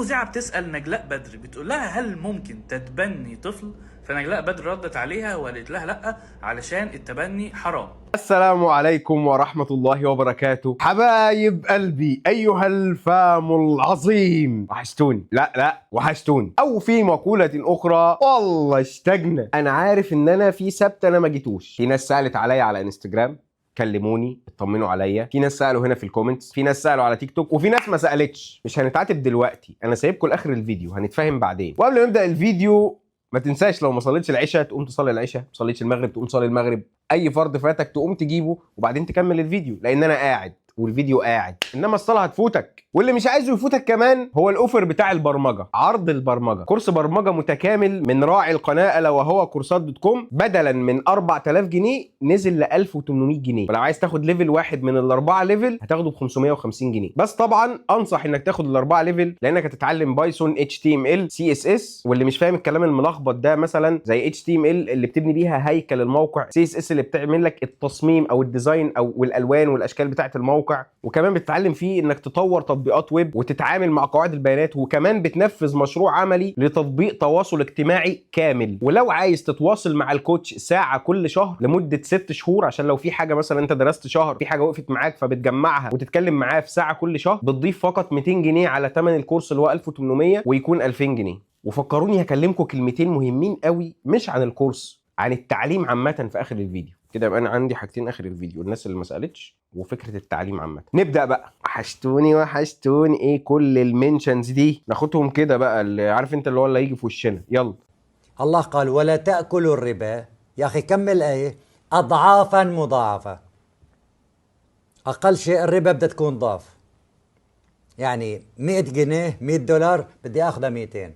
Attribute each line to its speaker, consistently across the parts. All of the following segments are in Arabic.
Speaker 1: المذيعة بتسأل نجلاء بدر، بتقول لها هل ممكن تتبني طفل؟ فنجلاء بدر ردت عليها وقالت لها لا، علشان التبني حرام.
Speaker 2: السلام عليكم ورحمة الله وبركاته. حبايب قلبي أيها الفام العظيم، وحشتوني. لا وحشتوني. أو في مقولة أخرى والله اشتقنا. أنا عارف إن أنا في سبت أنا ما جيتوش. في ناس سألت عليا على انستجرام، كلموني اطمنوا عليا. في ناس سالوا هنا في الكومنتس، في ناس سالوا على تيك توك، وفي ناس ما سالتش. مش هنتعاتب دلوقتي، انا سايبكم لاخر الفيديو، هنتفاهم بعدين. وقبل ما نبدا الفيديو ما تنساش لو ما صليتش العشاء تقوم تصلي العشاء، ما صليتش المغرب تقوم تصلي المغرب، اي فرض فاتك تقوم تجيبه وبعدين تكمل الفيديو، لان انا قاعد والفيديو قاعد، انما الصلاه هتفوتك. واللي مش عايزه يفوتك كمان هو الاوفر بتاع البرمجه، عرض البرمجه، كورس برمجه متكامل من راعي القناه الا وهو كورسات دوت كوم. بدلا من 4000 جنيه نزل ل 1800 جنيه، ولو عايز تاخد ليفل واحد من الاربعه ليفل هتاخده ب 550 جنيه بس. طبعا انصح انك تاخد الاربعه ليفل لانك هتتعلم بايثون، HTML، CSS، واللي مش فاهم الكلام الملخبط ده مثلا زي HTML اللي بتبني بيها هيكل الموقع، CSS اللي بتعمل لك التصميم او الديزاين او والالوان والاشكال بتاعه الموقع، وكمان بتتعلم فيه انك تطور تطبيقات ويب وتتعامل مع قواعد البيانات، وكمان بتنفذ مشروع عملي لتطبيق تواصل اجتماعي كامل. ولو عايز تتواصل مع الكوتش ساعه كل شهر لمده 6 شهور، عشان لو في حاجه مثلا انت درست شهر في حاجه وقفت معاك فبتجمعها وتتكلم معاه في ساعه كل شهر، بتضيف فقط 200 جنيه على ثمن الكورس اللي هو 1800 ويكون 2000 جنيه. وفكروني هكلمكم كلمتين مهمين قوي مش عن الكورس، عن التعليم عامه في اخر الفيديو. كده يبقى انا عندي حاجتين اخر الفيديو، الناس اللي ما سالتش وفكره التعليم عامه. نبدا بقى. وحشتوني ايه كل المنشنز دي، ناخدهم كده بقى، اللي عارف انت اللي هو اللي هيجي في وشنا. يلا.
Speaker 3: الله قال ولا تأكلوا الربا. يا أخي كمل الآية. أضعافا مضاعفة. أقل شيء الربا بدها تكون ضعف، يعني 100 جنيه 100 دولار بدي أخذها 200،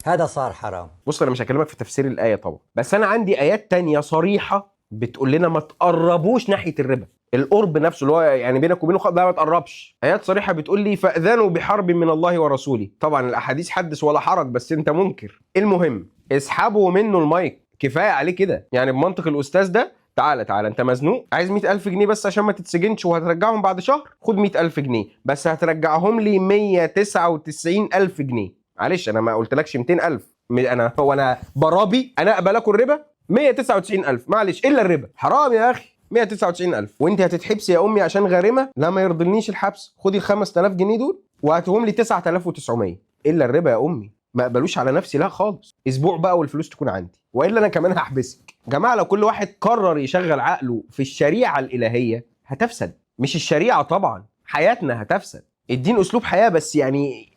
Speaker 3: هذا صار حرام.
Speaker 2: بص انا مش هكلمك في تفسير الايه طبعا، بس انا عندي ايات تانية صريحه بتقول لنا ما تقربوش ناحيه الربا. القرب نفسه اللي هو يعني بينك وبينه ده ما تقربش. ايات صريحه بتقول لي فاذنوا بحرب من الله ورسوله. طبعا الاحاديث حدث ولا حرج، بس انت منكر. المهم اسحبوا منه المايك، كفايه عليه كده. يعني بمنطق الاستاذ ده، تعالى انت مزنوق عايز 100000 جنيه بس عشان ما تتسجنش وهترجعهم بعد شهر، خد 100000 جنيه بس هترجعهم لي 199000 جنيه. معلش انا ما قلتلكش 200000، انا برابي انا اقبل اكل ربا 199000، معلش الا الربا حرام يا اخي. 199000 وانت هتتحبس يا امي عشان غارمه؟ لا ما يرضينيش الحبس، خدي ال 5000 جنيه دول وهاتهم لي 9900 الا الربا يا امي. ما اقبلوش على نفسي لا خالص. اسبوع بقى والفلوس تكون عندي، والا انا كمان هحبسك. يا جماعه لو كل واحد قرر يشغل عقله في الشريعه الالهيه هتفسد. مش الشريعه طبعا، حياتنا هتفسد. الدين اسلوب حياه، بس يعني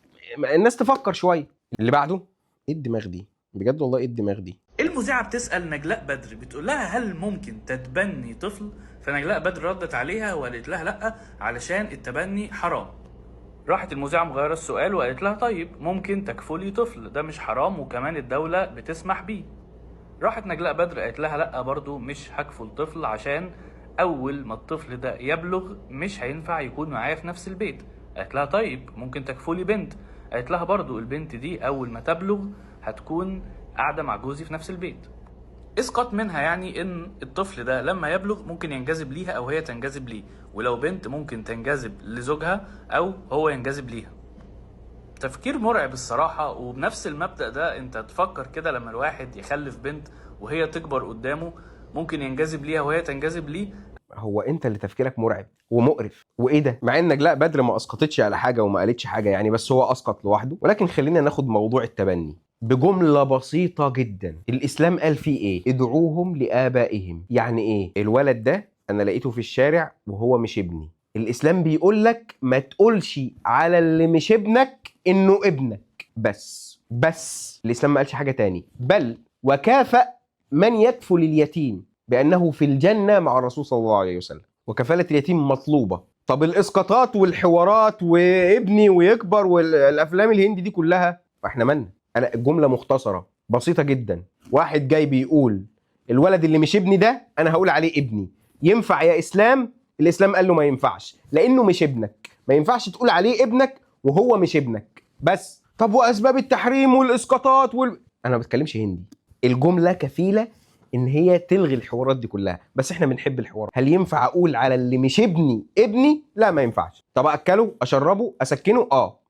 Speaker 2: الناس تفكر شويه. اللي بعده ايه الدماغ دي بجد والله، ايه الدماغ دي.
Speaker 1: المذيعة بتسأل نجلاء بدر، بتقول لها هل ممكن تتبني طفل؟ فنجلاء بدر ردت عليها وقالت لها لا، علشان التبني حرام. راحت المذيعة مغيرة السؤال وقالت لها طيب ممكن تكفلي طفل، ده مش حرام وكمان الدولة بتسمح بيه. راحت نجلاء بدر قالت لها لا برضو مش هكفل طفل، عشان اول ما الطفل ده يبلغ مش هينفع يكون معايا في نفس البيت. قالت لها طيب ممكن تكفلي بنت. قالت لها برضو البنت دي اول ما تبلغ هتكون قاعدة مع جوزي في نفس البيت. اسقط منها يعني ان الطفل ده لما يبلغ ممكن ينجذب ليها او هي تنجذب ليه، ولو بنت ممكن تنجذب لزوجها او هو ينجذب ليها. تفكير مرعب الصراحة. وبنفس المبدأ ده انت تفكر كده لما الواحد يخلف بنت وهي تكبر قدامه ممكن ينجذب ليها وهي تنجذب ليه.
Speaker 2: هو انت اللي تفكيرك مرعب ومقرف وايه ده، مع ان نجلاء بدر ما اسقطتش على حاجه وما قالتش حاجه يعني، بس هو اسقط لوحده. ولكن خلينا ناخد موضوع التبني بجمله بسيطه جدا. الاسلام قال فيه ايه؟ ادعوهم لابائهم. يعني ايه؟ الولد ده انا لقيته في الشارع وهو مش ابني، الاسلام بيقول لك ما تقولش على اللي مش ابنك انه ابنك. بس الاسلام ما قالش حاجه تاني. بل وكافأ من يكفل اليتيم بأنه في الجنة مع الرسول صلى الله عليه وسلم، وكفالة اليتيم مطلوبة. طب الإسقاطات والحوارات وابني ويكبر والأفلام الهندي دي كلها فإحنا مالنا؟ أنا الجملة مختصرة بسيطة جدا. واحد جاي بيقول الولد اللي مش ابني ده أنا هقول عليه ابني، ينفع يا إسلام؟ الإسلام قال له ما ينفعش لأنه مش ابنك، ما ينفعش تقول عليه ابنك وهو مش ابنك. بس طب وأسباب التحريم والإسقاطات أنا ما بتكلمش هندي. الجملة كفيلة ان هي تلغي الحوارات دي كلها، بس احنا بنحب الحوار. هل ينفع اقول على اللي مش ابني ابني؟ لا ما ينفعش. طب اكله اشربه اسكنه؟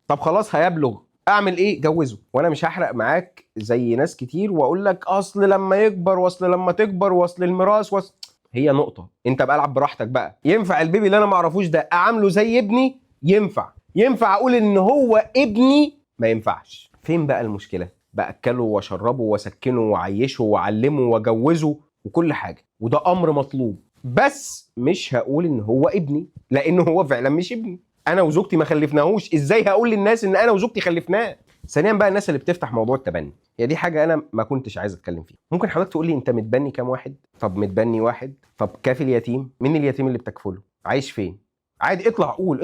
Speaker 2: طب خلاص هيبلغ اعمل ايه؟ جوزه. وانا مش هحرق معاك زي ناس كتير واقول لك اصل لما يكبر، واصل لما تكبر، واصل الميراث، واصل. هي نقطه، انت بقى العب براحتك بقى. ينفع البيبي اللي انا ما اعرفوش ده اعامله زي ابني؟ ينفع اقول ان هو ابني؟ ما ينفعش. فين بقى المشكله؟ باكله واشربه واسكنه واعيشه واعلمه واجوزه وكل حاجه، وده امر مطلوب، بس مش هقول ان هو ابني لانه هو فعلا مش ابني. انا وزوجتي ما خلفناهوش، ازاي هقول للناس ان انا وزوجتي خلفناه؟ ثانيا بقى الناس اللي بتفتح موضوع التبني، هي دي حاجه انا ما كنتش عايز اتكلم فيها. ممكن حضرتك تقول لي انت متبني كام واحد؟ طب متبني واحد، طب كافي اليتيم؟ مين اليتيم اللي بتكفله؟ عايش فين؟ عادي اطلع قول،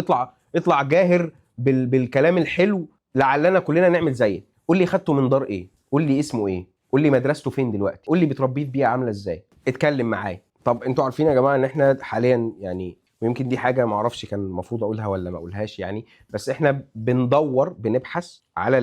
Speaker 2: اطلع جاهر بالكلام الحلو لعلنا كلنا نعمل زيك. قول لي خدته من دار ايه؟ قول لي اسمه ايه؟ قول لي مدرسته فين دلوقتي؟ قول لي بتربيه في بيئه عامله ازاي؟ اتكلم معايا. طب انتوا عارفين يا جماعه ان احنا حاليا يعني، ويمكن دي حاجه ما اعرفش كان المفروض اقولها ولا ما اقولهاش يعني، بس احنا بنبحث على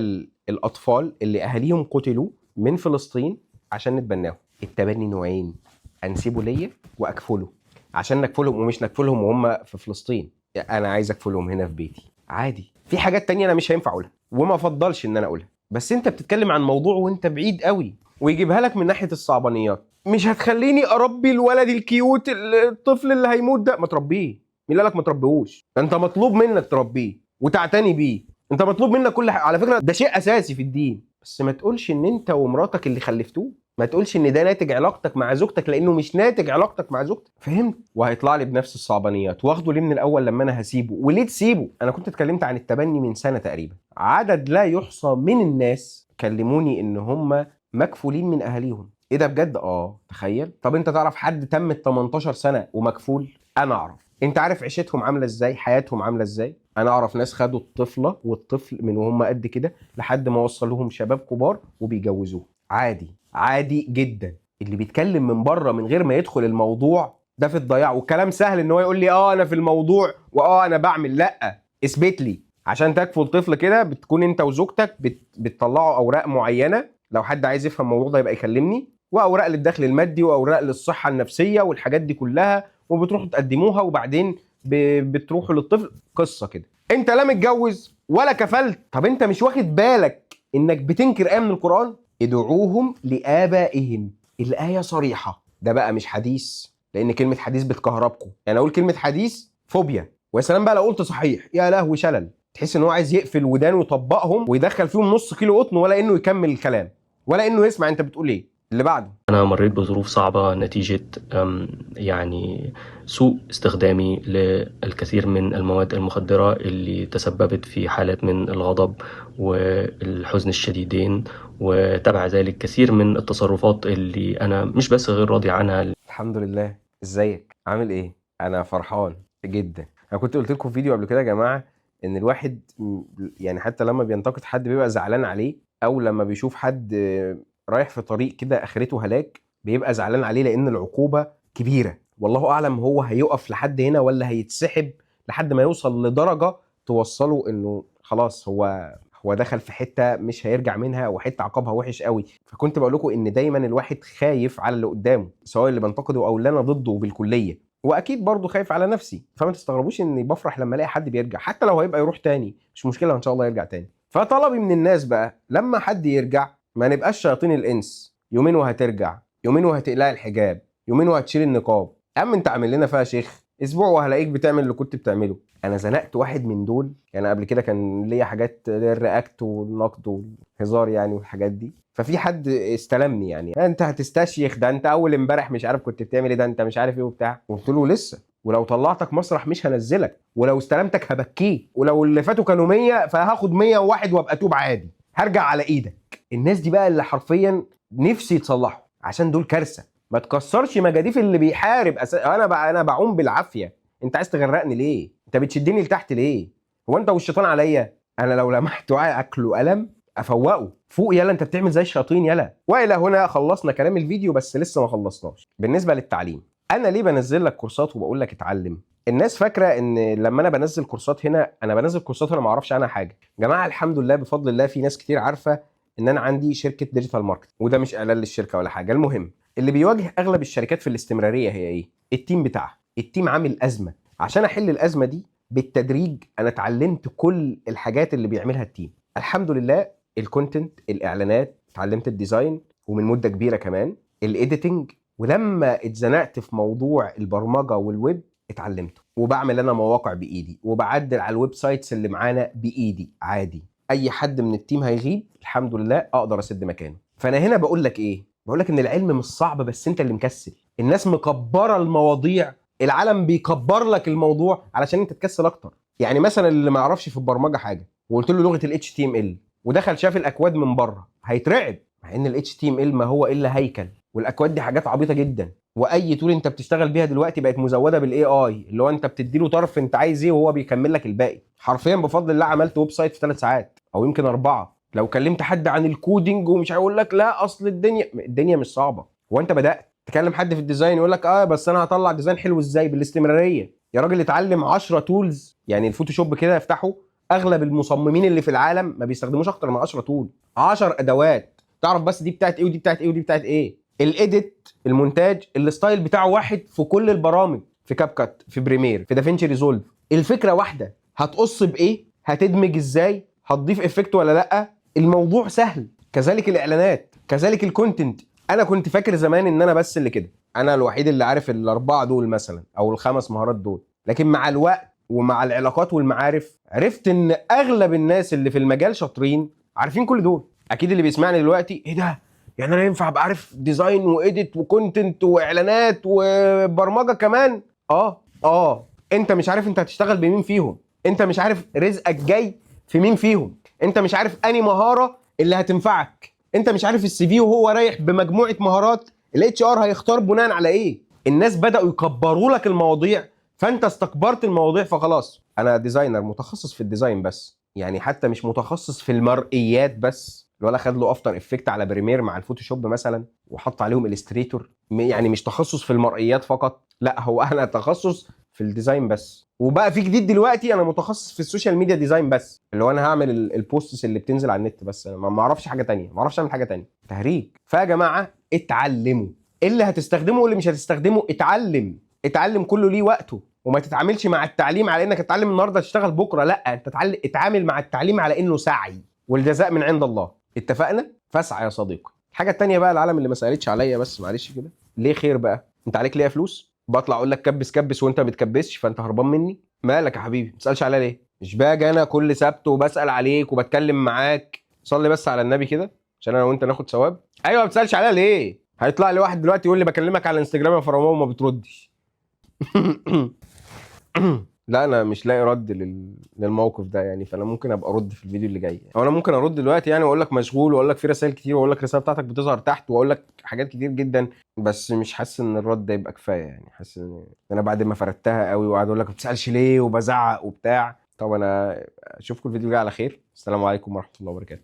Speaker 2: الاطفال اللي اهاليهم قتلوا من فلسطين عشان نتبناهم. التبني نوعين، انسيبه ليا واكفله، عشان نكفلهم ومش نكفلهم وهم في فلسطين. انا عايز اكفلهم هنا في بيتي عادي. في حاجات تانية انا مش هينفع اقولها وما افضلش ان انا اقولها، بس انت بتتكلم عن موضوع وانت بعيد قوي ويجيبها لك من ناحيه الصعبانيات. مش هتخليني اربي الولد الكيوت الطفل اللي هيموت ده؟ ما تربيه. مين قالك ما تربيهوش؟ ده انت مطلوب منك تربيه وتعتني بيه، انت مطلوب منك كل حاجه. على فكره ده شيء اساسي في الدين، بس ما تقولش ان انت ومراتك اللي خلفتوه، ما تقولش ان ده ناتج علاقتك مع زوجتك، لانه مش ناتج علاقتك مع زوجتك. فهمت؟ وهيطلع لي بنفس الصعبانيات. واخده ليه من الاول لما انا هسيبه؟ وليه تسيبه؟ انا كنت اتكلمت عن التبني من سنه تقريبا، عدد لا يحصى من الناس كلموني ان هم مكفولين من اهاليهم. ايه ده بجد؟ تخيل. طب انت تعرف حد تم 18 سنه ومكفول؟ انا اعرف. انت عارف عيشتهم عامله ازاي؟ حياتهم عامله ازاي؟ انا اعرف ناس خدوا الطفله والطفل من وهم قد كده لحد ما وصلوهم شباب كبار وبيجوزوه عادي جدا. اللي بيتكلم من بره من غير ما يدخل الموضوع ده في الضياع. والكلام سهل ان هو يقول لي انا في الموضوع انا بعمل. لا، اثبت لي. عشان تكفل طفل كده بتكون انت وزوجتك بتطلعوا اوراق معينه. لو حد عايز يفهم الموضوع ده يبقى يكلمني. واوراق للدخل المادي واوراق للصحه النفسيه والحاجات دي كلها، وبتروحوا تقدموها وبعدين بتروحوا للطفل. قصه كده. انت لا متجوز ولا كفلت. طب انت مش واخد بالك انك بتنكر ايه من القران؟ ادعوهم لآبائهم. الآية صريحة. ده بقى مش حديث، لأن كلمة حديث بتكهربكم. يعني أقول كلمة حديث فوبيا، ويا سلام بقى لو قلت صحيح، يا لهوي شلل. تحس إن هو عايز يقفل ودانه ويطبقهم ويدخل فيهم نص كيلو قطن، ولا إنه يكمل الكلام ولا إنه يسمع أنت بتقول إيه. اللي بعده.
Speaker 4: أنا مريت بظروف صعبة نتيجة يعني سوء استخدامي للكثير من المواد المخدرة اللي تسببت في حالات من الغضب والحزن الشديدين، وتبع ذلك كثير من التصرفات اللي أنا مش بس غير راضي عنها.
Speaker 2: الحمد لله. ازيك؟ عامل ايه؟ انا فرحان جدا. انا كنت قلت لكم في فيديو قبل كده يا جماعه ان الواحد يعني حتى لما بينتقد حد بيبقى زعلان عليه، او لما بيشوف حد رايح في طريق كده اخرته هلاك بيبقى زعلان عليه لان العقوبه كبيره. والله اعلم هو هيقف لحد هنا ولا هيتسحب لحد ما يوصل لدرجه توصله انه خلاص هو دخل في حته مش هيرجع منها، وحته عقابها وحش قوي. فكنت بقول لكم ان دايما الواحد خايف على اللي قدامه، سواء اللي بنتقده او اللي انا ضده بالكليه، واكيد برضه خايف على نفسي. فما تستغربوش اني بفرح لما الاقي حد بيرجع، حتى لو هيبقى يروح تاني مش مشكله، ان شاء الله يرجع تاني. فطلبي من الناس بقى لما حد يرجع ما نبقاش شياطين الانس. يومين وهترجع، يومين وهتقلع الحجاب، يومين وهتشيل النقاب. اما انت عامل لنا فيها شيخ اسبوع وهلاقيك بتعمل اللي كنت بتعمله. انا زنقت واحد من دول يعني. قبل كده كان ليا حاجات للرياكت والنقد والهزار يعني والحاجات دي. ففي حد استلمني يعني، انت هتستشيخ، ده انت اول امبارح مش عارف كنت بتعمل ايه، ده انت مش عارف ايه وبتاع. قلت له لسه، ولو طلعتك مسرح مش هنزلك، ولو استلمتك هبكيك، ولو اللي فاتوا كانوا 100 فهاخد 101 وابقى توب عادي، هرجع على ايدك. الناس دي بقى اللي حرفيا نفسي يتصلحوا، عشان دول كارثه. ما تكسرش مجاديف اللي بيحارب انا بعوم بالعافيه. انت عايز تغرقني ليه؟ انت بتشدني لتحت ليه؟ هو انت والشيطان عليا؟ انا لو لمحته اكله قلم افوقه. فوق يلا، انت بتعمل زي الشياطين يلا. والى هنا خلصنا كلام الفيديو، بس لسه ما خلصناش. بالنسبه للتعليم، انا ليه بنزل لك كورسات وبقول لك اتعلم؟ الناس فاكره ان لما انا بنزل كورسات هنا انا بنزل كورسات انا ما اعرفش عنها حاجه. جماعه الحمد لله بفضل الله في ناس كتير عارفه ان انا عندي شركه ديجيتال ماركت، وده مش اعلان للشركه ولا حاجه. المهم اللي بيواجه اغلب الشركات في الاستمراريه هي ايه؟ التيم بتاعها. التيم عامل ازمه. عشان احل الازمه دي بالتدريج انا اتعلمت كل الحاجات اللي بيعملها التيم. الحمد لله الكونتنت، الاعلانات، اتعلمت الديزاين ومن مده كبيره كمان، الايديتنج، ولما اتزنقت في موضوع البرمجه والويب اتعلمته، وبعمل انا مواقع بايدي، وبعدل على الويب سايتس اللي معانا بايدي عادي. اي حد من التيم هيغيب الحمد لله اقدر اسد مكانه. فانا هنا بقول لك ايه؟ بقول لك ان العلم مش صعب، بس انت اللي مكسل. الناس مكبره المواضيع، العالم بيكبر لك الموضوع علشان انت تكسل اكتر. يعني مثلا اللي ما يعرفش في البرمجه حاجه وقلت له لغه ال HTML ودخل شاف الاكواد من بره هيترعب، مع ان ال HTML ما هو الا هيكل، والاكواد دي حاجات عبيطه جدا. واي تول انت بتشتغل بيها دلوقتي بقت مزوده بالاي اي، اللي هو انت بتدي له طرف انت عايز ايه وهو بيكمل لك الباقي. حرفيا بفضل الله عملت ويب سايت في 3 ساعات او يمكن 4. لو كلمت حد عن الكودينج ومش هيقول لك لا اصل الدنيا مش صعبه. وانت بدات تكلم حد في الديزاين يقول لك بس انا هطلع ديزاين حلو ازاي؟ بالاستمراريه. يا راجل اتعلم 10 تولز، يعني الفوتوشوب كده افتحه، اغلب المصممين اللي في العالم ما بيستخدموش اكتر من 10 تول، 10 ادوات تعرف بس دي بتاعت ايه ودي بتاعت ايه ودي بتاعت ايه. الايديت، المونتاج، الستايل بتاعه واحد في كل البرامج، في كاب كات، في بريمير، في دافينشي ريزولف. الفكره واحده، هتقص بايه، هتدمج ازاي، هتضيف افكت ولا لا، الموضوع سهل. كذلك الاعلانات، كذلك الكونتنت. انا كنت فاكر زمان ان انا بس اللي كده، انا الوحيد اللي عارف ال4 دول مثلا او ال5 مهارات دول، لكن مع الوقت ومع العلاقات والمعارف عرفت ان اغلب الناس اللي في المجال شاطرين عارفين كل دول. اكيد اللي بيسمعني دلوقتي ايه ده، يعني انا ينفع ابقى عارف ديزاين وايديت وكونتنت واعلانات وبرمجه كمان؟ انت مش عارف انت هتشتغل بمين فيهم، انت مش عارف رزقك جاي في مين فيهم، انت مش عارف اني مهاره اللي هتنفعك، انت مش عارف السي في وهو رايح بمجموعه مهارات الاتش ار هيختار بناء على ايه. الناس بداوا يكبروا لك المواضيع فانت استكبرت المواضيع، فخلاص انا ديزاينر متخصص في الديزاين بس، يعني حتى مش متخصص في المرئيات بس. الولا خد له افتر افكت على بريمير مع الفوتوشوب مثلا وحط عليهم الستريتور، يعني مش تخصص في المرئيات فقط، لا هو انا تخصص في الديزاين بس. وبقى في جديد دلوقتي انا متخصص في السوشيال ميديا ديزاين بس، اللي هو انا هعمل البوستس اللي بتنزل على النت بس، انا ما اعرفش حاجه تانية، ما اعرفش اعمل حاجه تانية. تهريج. فيا جماعه اتعلموا، اللي هتستخدمه واللي مش هتستخدمه اتعلم كله ليه وقته. وما تتعاملش مع التعليم على انك تتعلم النهارده تشتغل بكره، لا انت اتعامل مع التعليم على انه سعي والجزاء من عند الله. اتفقنا؟ فاسعى يا صديقي. الحاجه التانية بقى العالم اللي ما سالتش عليا بس معلش كده، ليه خير بقى؟ انت عليك ليا فلوس؟ بطلع اقول لك كبس كبس وانت ما بتكبسش فانت هربان مني؟ مالك يا حبيبي؟ ما تسالش عليا ليه؟ مش باجي انا كل سبت وبسال عليك وبتكلم معاك؟ صلي بس على النبي كده عشان انا وانت ناخد ثواب. ايوه ما بتسالش عليا ليه؟ هيطلع لي واحد دلوقتي يقول لي بكلمك على الانستجرام يا فرمان وما بتردش. لا انا مش لاقي رد للموقف ده يعني، فانا ممكن ابقى ارد في الفيديو اللي جاي، او انا ممكن ارد دلوقتي يعني واقول لك مشغول واقول لك في رسائل كتير واقول لك الرساله بتاعتك بتظهر تحت واقول لك حاجات كتير جدا، بس مش حاسس ان الرد ده يبقى كفايه يعني. حاسس ان انا بعد ما فردتها قوي وقعد اقول لك ما بتسالش ليه وبزعق وبتاع. طب انا اشوفكم الفيديو الجاي على خير. السلام عليكم ورحمه الله وبركاته.